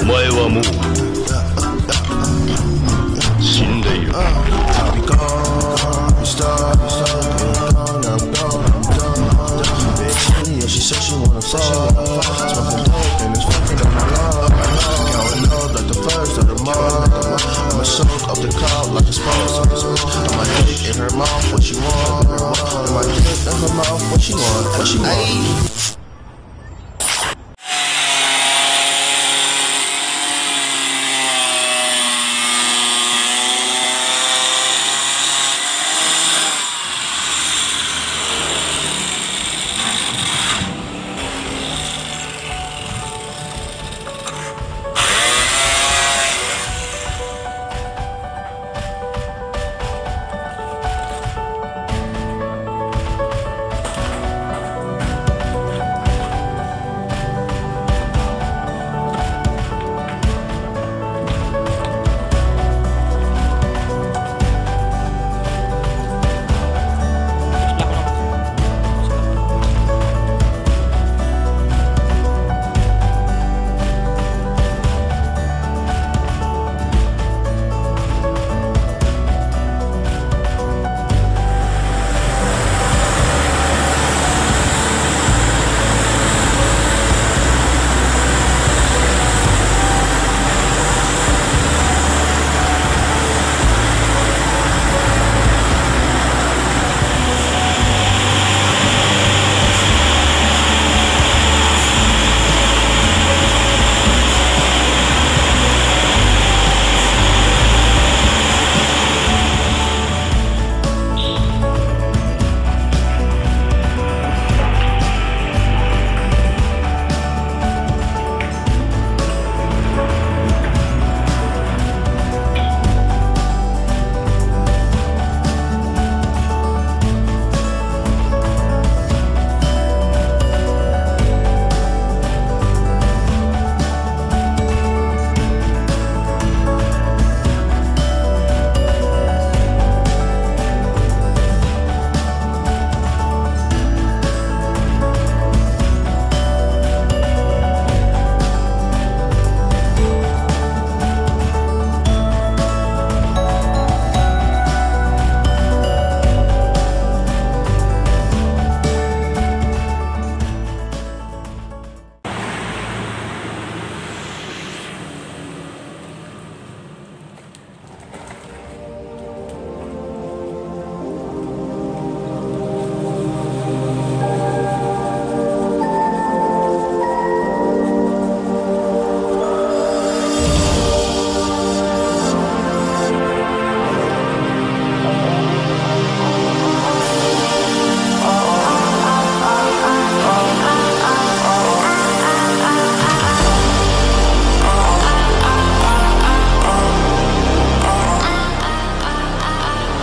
お前はもう死んでいる。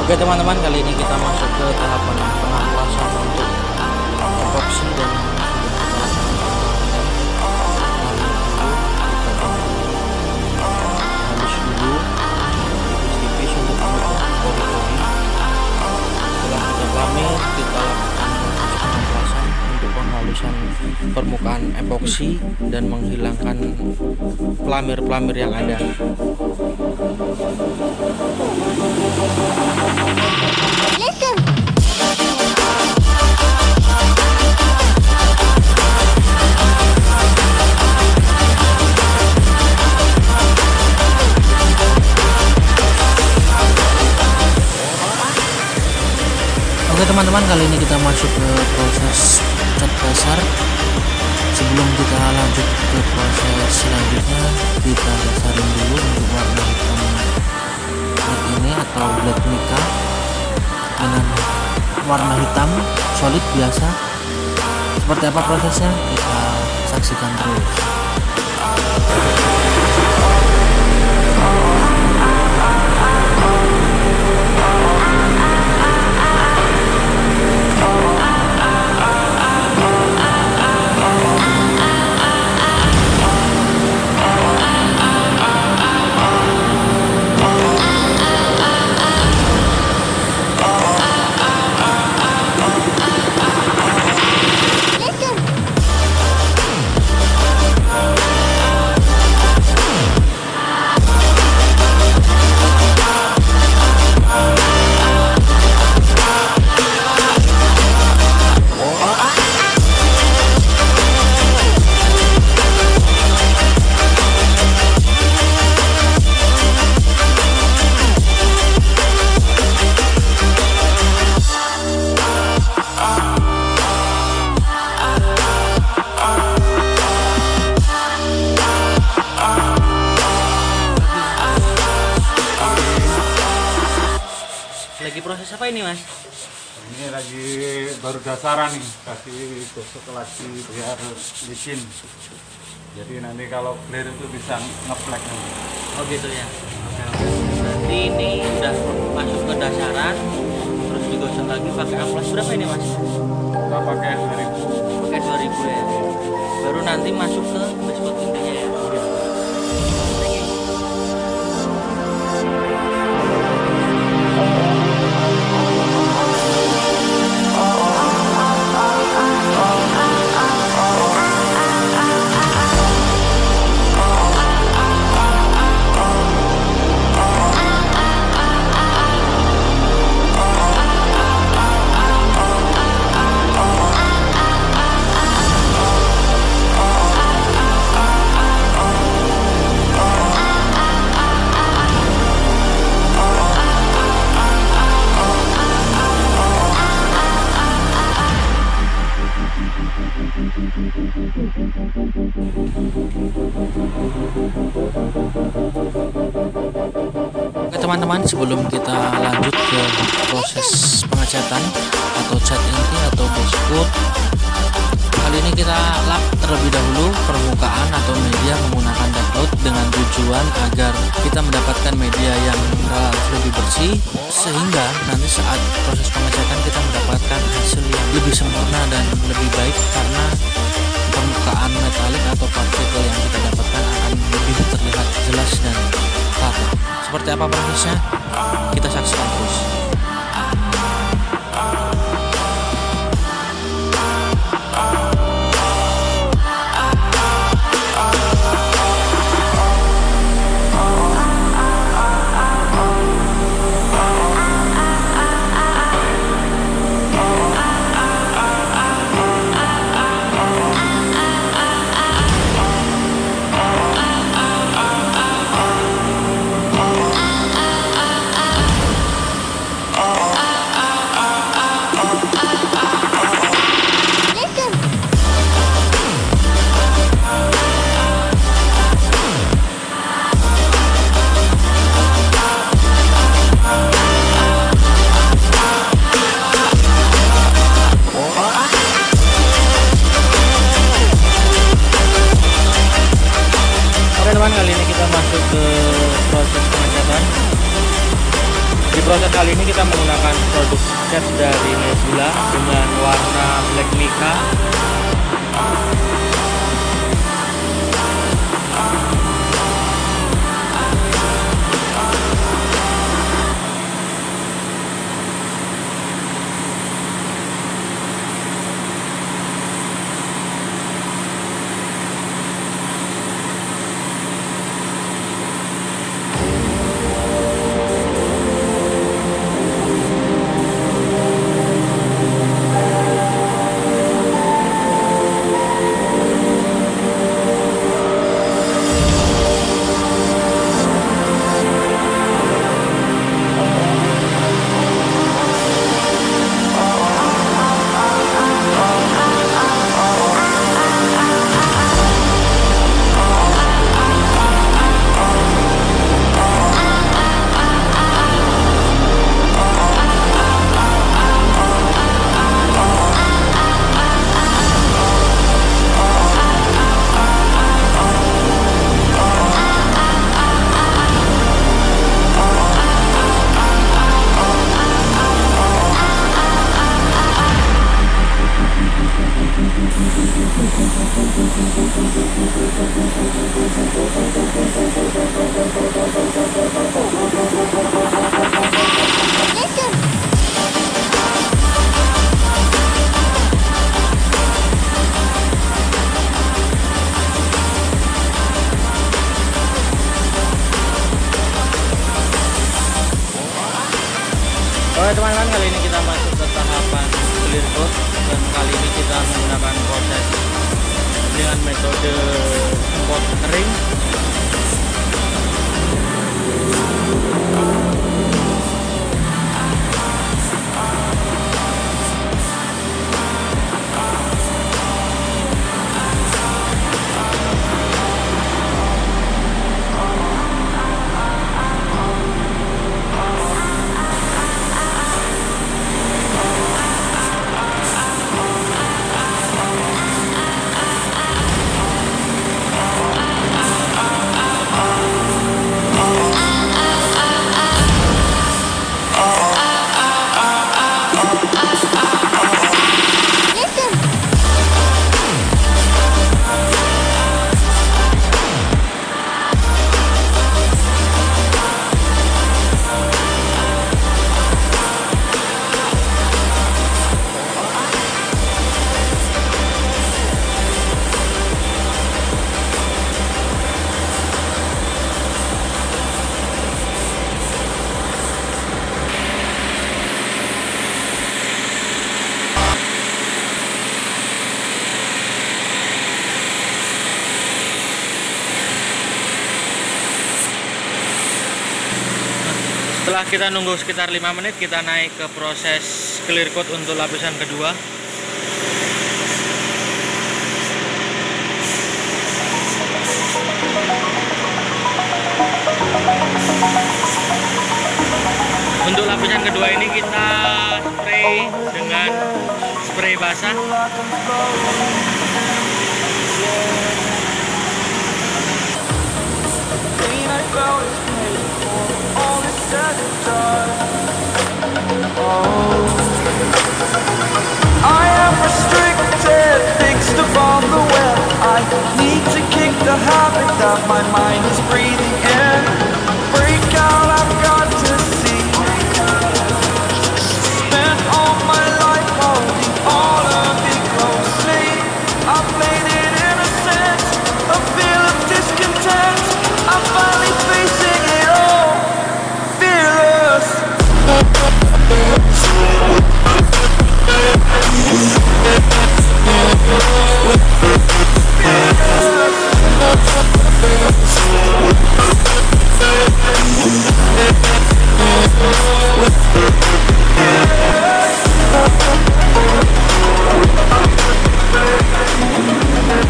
Oke teman-teman, kali ini kita masuk ke tahapan penamplasan untuk epoksi dan halus dulu tipis-tipis untuk menutup pori-pori. Setelah kita plamir, kita lakukan penamplasan untuk penghalusan permukaan epoksi dan menghilangkan pelamir-pelamir yang ada. Oke teman-teman, kali ini kita masuk ke proses cat dasar. Sebelum kita lanjut ke proses selanjutnya, kita dasarin dulu untuk warna hitam ini atau black mica dengan warna hitam solid biasa. Seperti apa prosesnya, kita saksikan terus. proses apa ini, Mas? Ini lagi baru dasaran nih, kasih gosok lagi biar licin. Jadi nanti kalau clear itu bisa ngeplek nanti. Oh gitu ya. Oke, oke. Berarti ini udah masuk ke dasaran, terus digosok lagi pakai amplas berapa ini, Mas? Kita pakai 2000. Pakai 2000 ya. Baru nanti masuk ke dashboard intinya ya. Oke teman-teman, sebelum kita lanjut ke proses pengecatan atau cat inti atau dashboard, kali ini kita lap terlebih dahulu permukaan atau media menggunakan dashboard dengan tujuan agar kita mendapatkan media yang relatif lebih bersih, sehingga nanti saat proses pengecatan kita mendapatkan hasil yang lebih sempurna dan lebih baik, karena permukaan metalik atau partikel yang kita dapatkan akan lebih terlihat jelas dan rata. Seperti apa prosesnya? Kita saksikan terus. Teman, kali ini kita masuk ke proses pengecatan. Di proses kali ini kita menggunakan produk cat dari Nebula dengan warna black mica. Oke teman-teman, kali ini kita masuk ke tahapan clear coat, dan kali ini kita menggunakan proses dengan metode semprot kering. Setelah kita nunggu sekitar 5 menit, kita naik ke proses clear coat untuk lapisan kedua. Untuk lapisan kedua ini kita spray dengan spray basah. I am restricted, fixed upon the web. I need to kick the habit that my mind is breathing in. Break out, I've got to see. Spent all my life holding all of it closely. I played it innocent, a feel of discontent. I'm finally facing it all, fearless.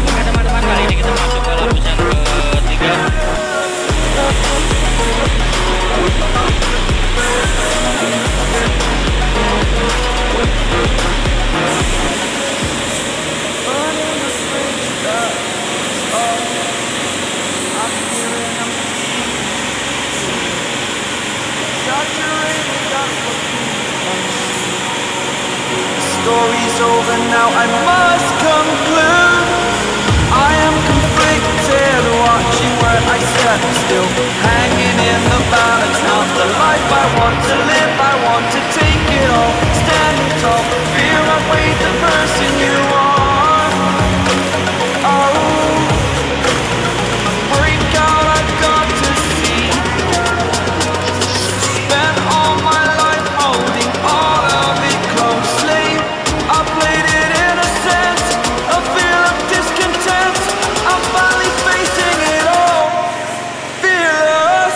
Oke teman-teman, kali ini kita masuk ke lapisan ketiga. Story's over now, I must conclude. I am conflicted, watching where I step still, hanging in the balance. Not the life I want to live, I want to take it all, standing tall. Fear I've weighed the person you are. Oh, break out, I've got to see. Spent all my life holding all of it closely. I played it innocent, a feel of discontent. I'm finally facing it all, fearless.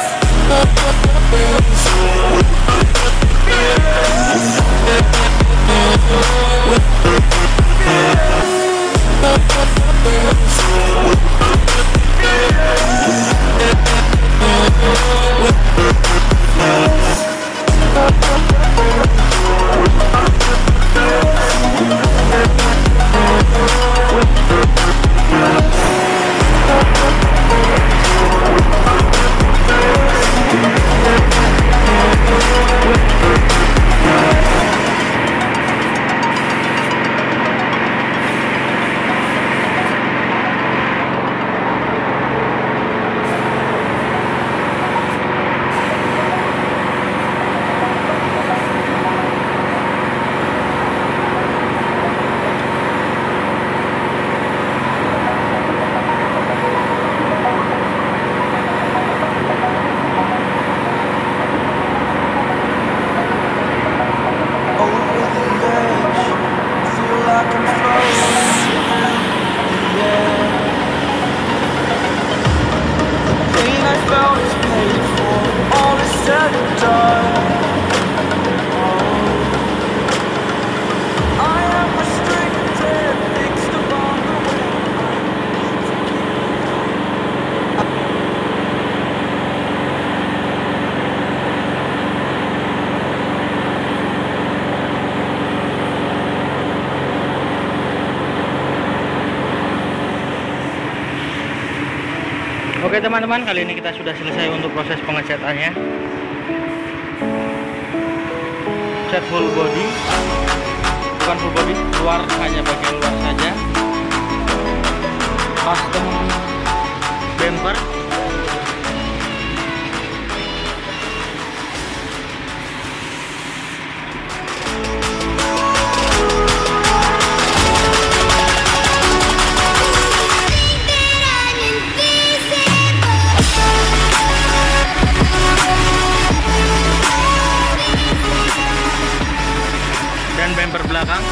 Oke teman-teman, kali ini kita sudah selesai untuk proses pengecatannya. Cat full body, bukan full body, luar, hanya bagian luar saja. Custom bumper. Dan bumper belakang.